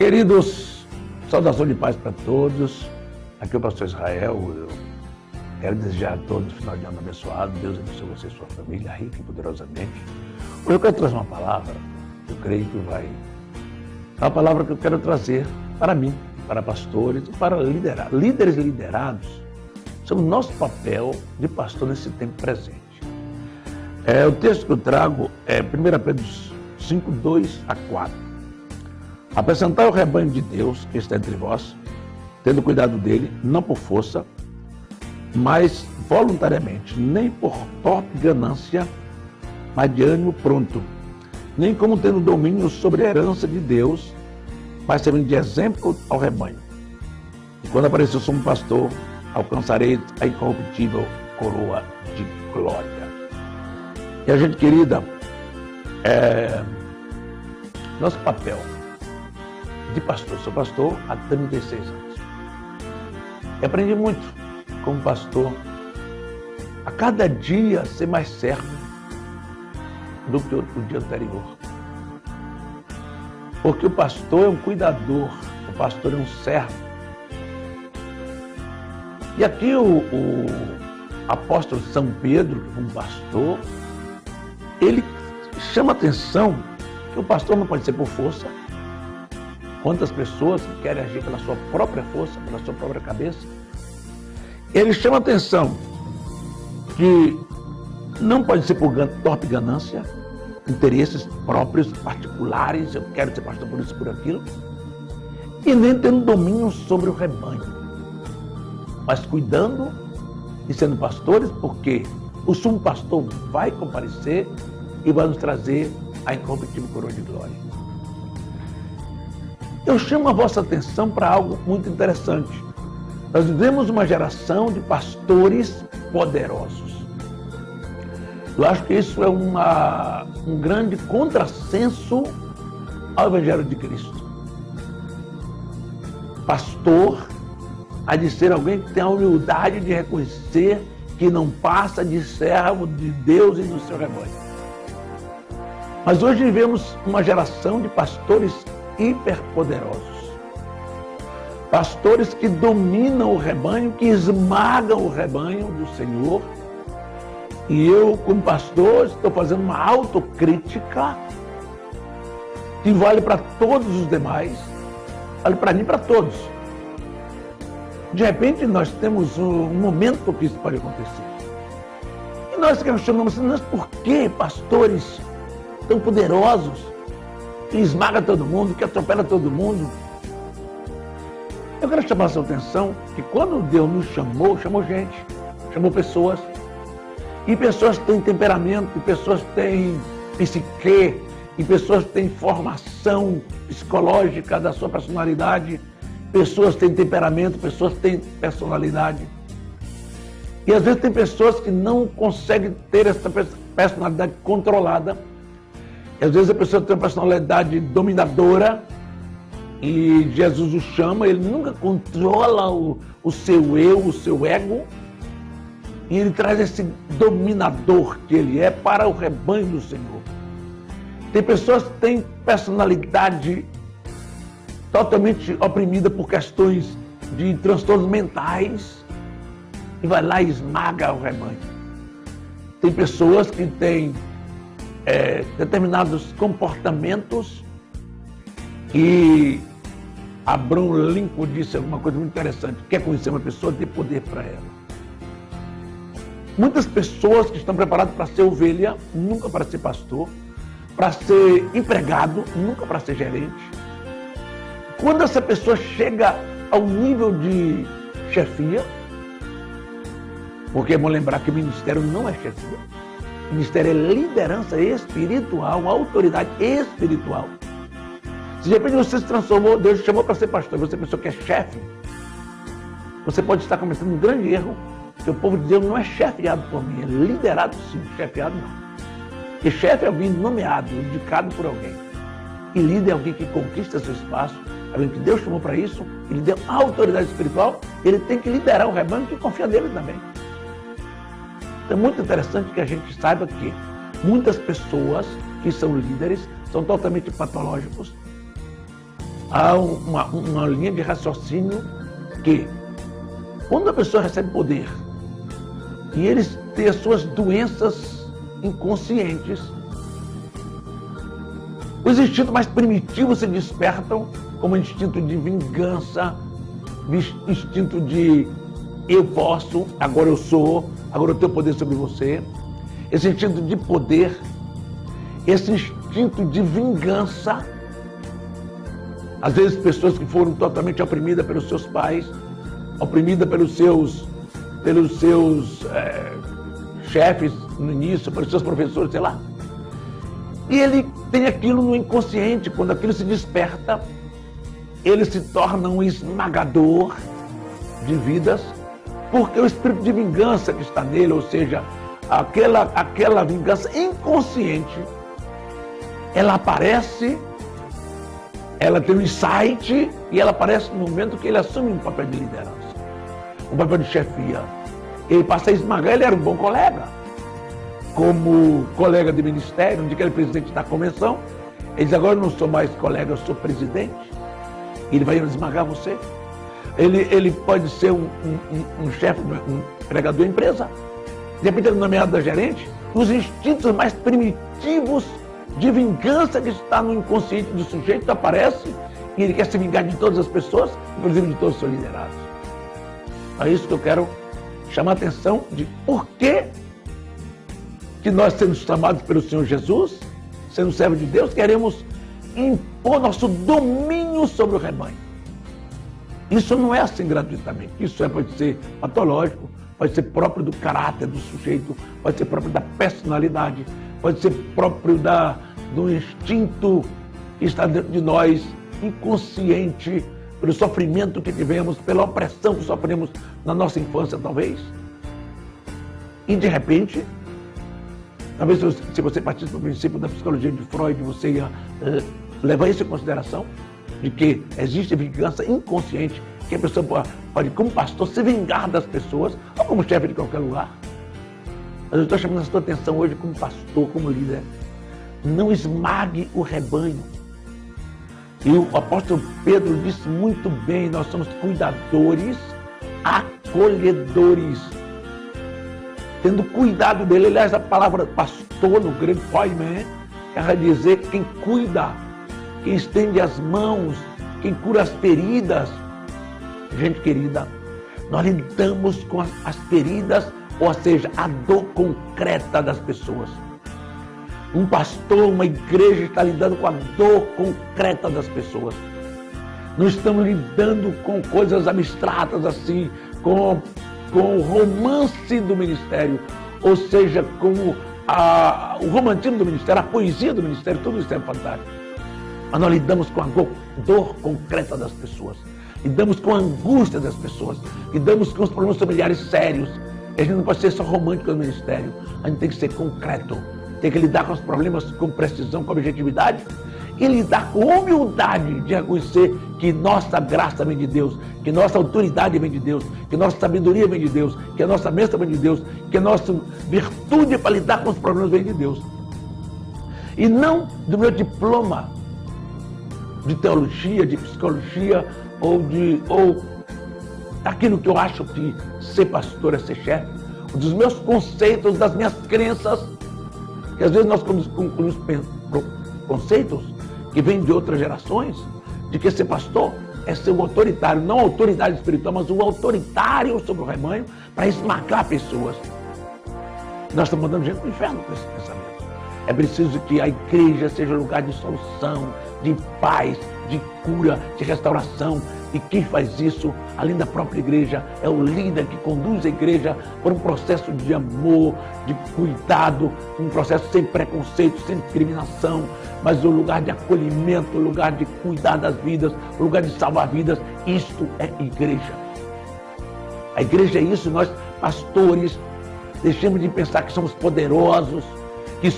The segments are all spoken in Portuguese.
Queridos, saudação de paz para todos. Aqui é o pastor Israel. Eu quero desejar a todos um final de ano abençoado. Deus abençoe você e sua família, rica e poderosamente. Hoje eu quero trazer uma palavra, eu creio que vai... É uma palavra que eu quero trazer para mim, para pastores e para líderes liderados, sobre o nosso papel de pastor nesse tempo presente. O texto que eu trago é 1 Pedro 5, 2 a 4. Apresentai o rebanho de Deus que está entre vós, tendo cuidado dele, não por força, mas voluntariamente, nem por torpe ganância, mas de ânimo pronto, nem como tendo domínio sobre a herança de Deus, mas servindo de exemplo ao rebanho. E quando aparecer o sumo pastor, alcançarei a incorruptível coroa de glória. E a gente querida, nosso papel de pastor, sou pastor há 36 anos. E aprendi muito como pastor, a cada dia ser mais certo do que o dia anterior. Porque o pastor é um cuidador, o pastor é um servo. E aqui o apóstolo São Pedro, que foi um pastor, ele chama atenção que o pastor não pode ser por força. Quantas pessoas querem agir pela sua própria força, pela sua própria cabeça. Ele chama atenção que não pode ser por torpe ganância, interesses próprios, particulares, eu quero ser pastor por isso, por aquilo, e nem tendo domínio sobre o rebanho, mas cuidando e sendo pastores, porque o sumo pastor vai comparecer e vai nos trazer a incorruptível coroa de glória. Eu chamo a vossa atenção para algo muito interessante. Nós vivemos uma geração de pastores poderosos. Eu acho que isso é um grande contrassenso ao Evangelho de Cristo. Pastor há de ser alguém que tem a humildade de reconhecer que não passa de servo de Deus e do seu rebanho. Mas hoje vivemos uma geração de pastores hiperpoderosos. Pastores que dominam o rebanho, que esmagam o rebanho do Senhor. E eu, como pastor, estou fazendo uma autocrítica que vale para todos os demais, vale para mim e para todos. De repente, nós temos um momento que isso pode acontecer. E nós questionamos, mas por que pastores tão poderosos, que esmaga todo mundo, que atropela todo mundo? Eu quero chamar a sua atenção que quando Deus nos chamou, chamou gente, chamou pessoas. E pessoas têm temperamento, e pessoas têm psique, e pessoas têm formação psicológica da sua personalidade, pessoas têm temperamento, pessoas têm personalidade. E às vezes tem pessoas que não conseguem ter essa personalidade controlada. E às vezes a pessoa tem uma personalidade dominadora e Jesus o chama, ele nunca controla o seu eu, o seu ego. E ele traz esse dominador que ele é para o rebanho do Senhor. Tem pessoas que têm personalidade totalmente oprimida por questões de transtornos mentais e vai lá e esmaga o rebanho. Tem pessoas que têm determinados comportamentos e Abraham Lincoln disse alguma coisa muito interessante. Quer conhecer uma pessoa, dê poder para ela. Muitas pessoas que estão preparadas para ser ovelha, nunca para ser pastor, para ser empregado, nunca para ser gerente. Quando essa pessoa chega ao nível de chefia, porque vamos lembrar que o ministério não é chefia, o ministério é liderança espiritual, autoridade espiritual. Se de repente você se transformou, Deus te chamou para ser pastor, você pensou que é chefe, você pode estar cometendo um grande erro. Porque o povo de Deus não é chefiado por mim, é liderado sim, chefiado não. Porque chefe é alguém nomeado, indicado por alguém. E líder é alguém que conquista seu espaço, alguém que Deus chamou para isso, ele deu autoridade espiritual, ele tem que liderar o rebanho que confia nele também. Então é muito interessante que a gente saiba que muitas pessoas que são líderes são totalmente patológicos, há uma linha de raciocínio que, quando a pessoa recebe poder e eles têm as suas doenças inconscientes, os instintos mais primitivos se despertam, como instinto de vingança, instinto de eu posso, agora eu sou, agora eu tenho poder sobre você. Esse instinto de poder, esse instinto de vingança. Às vezes pessoas que foram totalmente oprimidas pelos seus pais, oprimidas pelos seus chefes no início, pelos seus professores, sei lá. E ele tem aquilo no inconsciente. Quando aquilo se desperta, ele se torna um esmagador de vidas, porque o espírito de vingança que está nele, ou seja, aquela vingança inconsciente, ela aparece, ela tem um insight e ela aparece no momento que ele assume um papel de liderança, um papel de chefia. Ele passa a esmagar. Ele era um bom colega, como colega de ministério, onde ele era presidente da convenção. Ele diz: agora eu não sou mais colega, eu sou presidente. E ele vai esmagar você. Ele pode ser um chefe, um empregador da empresa. De repente ele é nomeado da gerente. Os instintos mais primitivos de vingança que está no inconsciente do sujeito aparece e ele quer se vingar de todas as pessoas, inclusive de todos os seus liderados. É isso que eu quero chamar a atenção de por que nós, sendo chamados pelo Senhor Jesus, sendo servos de Deus, queremos impor nosso domínio sobre o rebanho. Isso não é assim gratuitamente. Isso pode ser patológico, pode ser próprio do caráter do sujeito, pode ser próprio da personalidade, pode ser próprio do instinto que está dentro de nós, inconsciente, pelo sofrimento que tivemos, pela opressão que sofremos na nossa infância, talvez. E, de repente, talvez se você partisse do princípio da psicologia de Freud, você ia levar isso em consideração, de que existe vingança inconsciente, que a pessoa pode, como pastor, se vingar das pessoas, ou como chefe de qualquer lugar. Mas eu estou chamando a sua atenção hoje como pastor, como líder. Não esmague o rebanho. E o apóstolo Pedro disse muito bem: nós somos cuidadores, acolhedores. Tendo cuidado dele. Aliás, a palavra pastor no grego, poimen, quer dizer quem cuida, quem estende as mãos, quem cura as feridas. Gente querida, nós lidamos com as feridas, ou seja, a dor concreta das pessoas. Um pastor, uma igreja está lidando com a dor concreta das pessoas. Não estamos lidando com coisas abstratas assim, com o romance do ministério, ou seja, com o romantismo do ministério, a poesia do ministério, tudo isso é fantástico. Mas nós lidamos com a dor concreta das pessoas, lidamos com a angústia das pessoas, lidamos com os problemas familiares sérios. E a gente não pode ser só romântico no ministério, a gente tem que ser concreto, tem que lidar com os problemas com precisão, com objetividade, e lidar com humildade de reconhecer que nossa graça vem de Deus, que nossa autoridade vem de Deus, que nossa sabedoria vem de Deus, que a nossa bênção vem de Deus, que a nossa virtude para lidar com os problemas vem de Deus. E não do meu diploma de teologia, de psicologia, ou daquilo que eu acho que ser pastor é ser chefe, dos meus conceitos, das minhas crenças, que às vezes nós concluímos conceitos que vêm de outras gerações, de que ser pastor é ser um autoritário, não autoridade espiritual, mas um autoritário sobre o rebanho para esmagar pessoas. Nós estamos mandando gente para o inferno com esse pensamento. É preciso que a igreja seja um lugar de solução, de paz, de cura, de restauração. E quem faz isso, além da própria igreja, é o líder que conduz a igreja por um processo de amor, de cuidado, um processo sem preconceito, sem discriminação, mas um lugar de acolhimento, um lugar de cuidar das vidas, um lugar de salvar vidas. Isto é igreja. A igreja é isso. Nós, pastores, deixemos de pensar que somos poderosos, que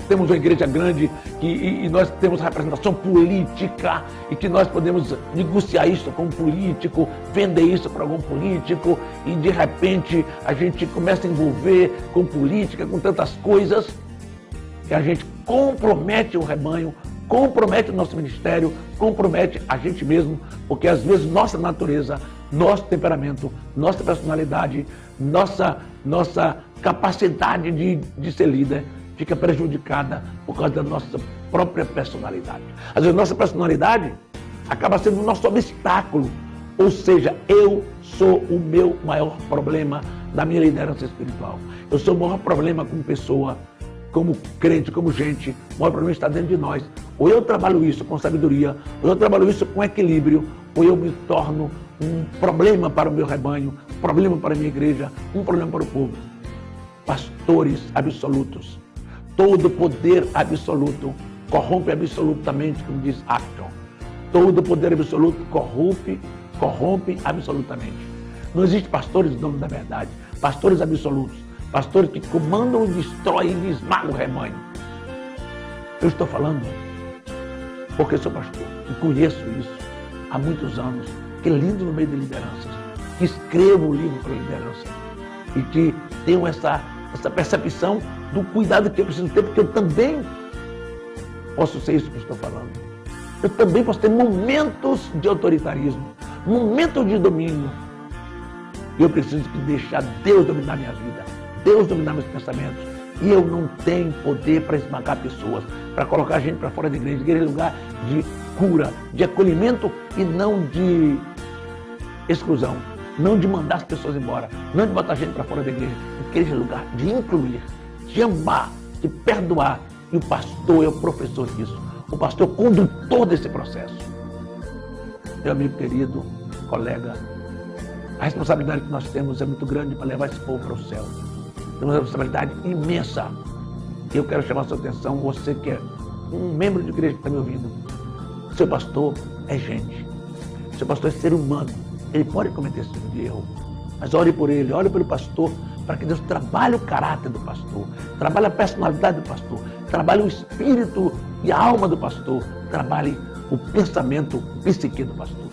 temos uma igreja grande e nós temos representação política e que nós podemos negociar isso com um político, vender isso para algum político e de repente a gente começa a envolver com política, com tantas coisas que a gente compromete o rebanho, compromete o nosso ministério, compromete a gente mesmo, porque às vezes nossa natureza, nosso temperamento, nossa personalidade, nossa capacidade de ser líder fica prejudicada por causa da nossa própria personalidade. Às vezes nossa personalidade acaba sendo o nosso obstáculo, ou seja, eu sou o meu maior problema da minha liderança espiritual. Eu sou o maior problema como pessoa, como crente, como gente. O maior problema está dentro de nós. Ou eu trabalho isso com sabedoria, ou eu trabalho isso com equilíbrio, ou eu me torno um problema para o meu rebanho, um problema para a minha igreja, um problema para o povo. Pastores absolutos. Todo poder absoluto corrompe absolutamente, como diz Acton. Todo poder absoluto corrompe absolutamente. Não existe pastores donos da verdade, pastores absolutos, pastores que comandam, destroem e esmagam o rebanho. Eu estou falando porque sou pastor e conheço isso há muitos anos, que lido no meio de lideranças, que escrevo um livro para liderança e que tenho essa percepção do cuidado que eu preciso ter, porque eu também posso ser isso que eu estou falando. Eu também posso ter momentos de autoritarismo, momentos de domínio. E eu preciso deixar Deus dominar minha vida, Deus dominar meus pensamentos. E eu não tenho poder para esmagar pessoas, para colocar gente para fora da igreja. Igreja é lugar de cura, de acolhimento e não de exclusão. Não de mandar as pessoas embora, não de botar gente para fora da igreja. Igreja é lugar de incluir, de amar, de perdoar. E o pastor é o professor disso. O pastor é o condutor desse processo. Meu amigo querido, colega, a responsabilidade que nós temos é muito grande para levar esse povo para o céu. Temos uma responsabilidade imensa. Eu quero chamar a sua atenção, você que é um membro de igreja que está me ouvindo. Seu pastor é gente. Seu pastor é ser humano. Ele pode cometer esse tipo de erro. Mas ore por ele, ore pelo pastor, para que Deus trabalhe o caráter do pastor, trabalhe a personalidade do pastor, trabalhe o espírito e a alma do pastor, trabalhe o pensamento, o psique do pastor.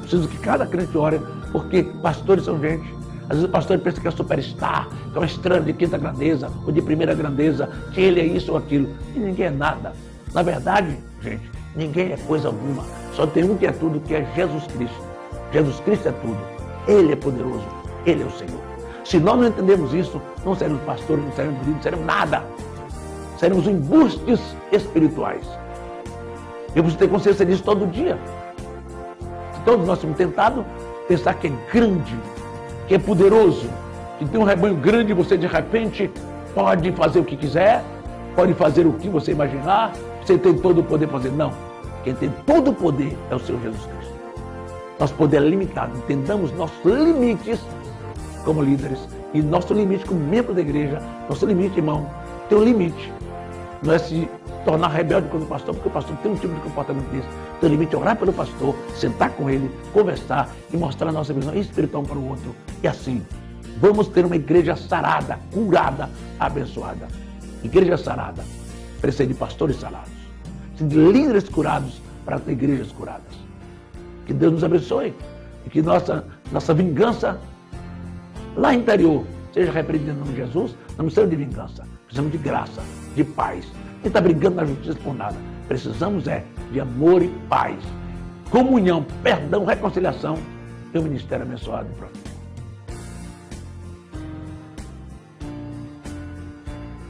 Preciso que cada crente ore, porque pastores são gente. Às vezes o pastor pensa que é superstar, que é uma estrela de quinta grandeza ou de primeira grandeza, que ele é isso ou aquilo. E ninguém é nada. Na verdade, gente, ninguém é coisa alguma. Só tem um que é tudo, que é Jesus Cristo. Jesus Cristo é tudo. Ele é poderoso. Ele é o Senhor. Se nós não entendemos isso, não seremos pastores, não seremos líderes, não seremos nada. Seremos embustes espirituais. Eu preciso ter consciência disso todo dia. Todos nós temos tentado pensar que é grande, que é poderoso, que tem um rebanho grande e você de repente pode fazer o que quiser, pode fazer o que você imaginar, você tem todo o poder para fazer. Não. Quem tem todo o poder é o Senhor Jesus Cristo. Nosso poder é limitado. Entendamos nossos limites como líderes e nosso limite como membro da igreja. Nosso limite, irmão, tem um limite. Não é se tornar rebelde contra o pastor, porque o pastor tem um tipo de comportamento desse. Tem um limite é orar pelo pastor, sentar com ele, conversar e mostrar a nossa visão espiritual um para o outro. E assim, vamos ter uma igreja sarada, curada, abençoada. Igreja sarada precisa de pastores sarados, de líderes curados para ter igrejas curadas. Que Deus nos abençoe e que nossa vingança lá interior seja repreendida em nome de Jesus. Não precisamos de vingança, precisamos de graça, de paz. Quem está brigando na justiça por nada. Precisamos de amor e paz, comunhão, perdão, reconciliação e um ministério abençoado e profético.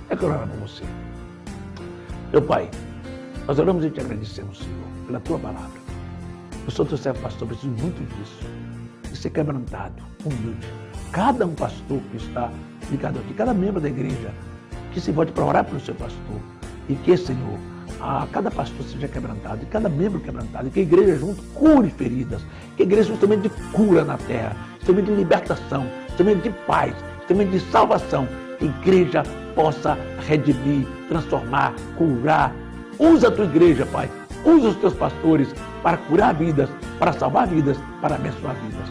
Eu quero orar por você. Meu Pai, nós oramos e te agradecemos, Senhor, pela tua palavra. Eu sou teu servo pastor, preciso muito disso. De ser quebrantado, humilde. Cada um pastor que está ligado aqui, cada membro da igreja, que se volte para orar pelo seu pastor. E que, Senhor, cada pastor seja quebrantado, e cada membro quebrantado, e que a igreja junto cure feridas, que a igreja seja instrumento de cura na terra, instrumento de libertação, instrumento de paz, instrumento de salvação, que a igreja possa redimir, transformar, curar. Usa a tua igreja, Pai, usa os teus pastores para curar vidas, para salvar vidas, para abençoar vidas.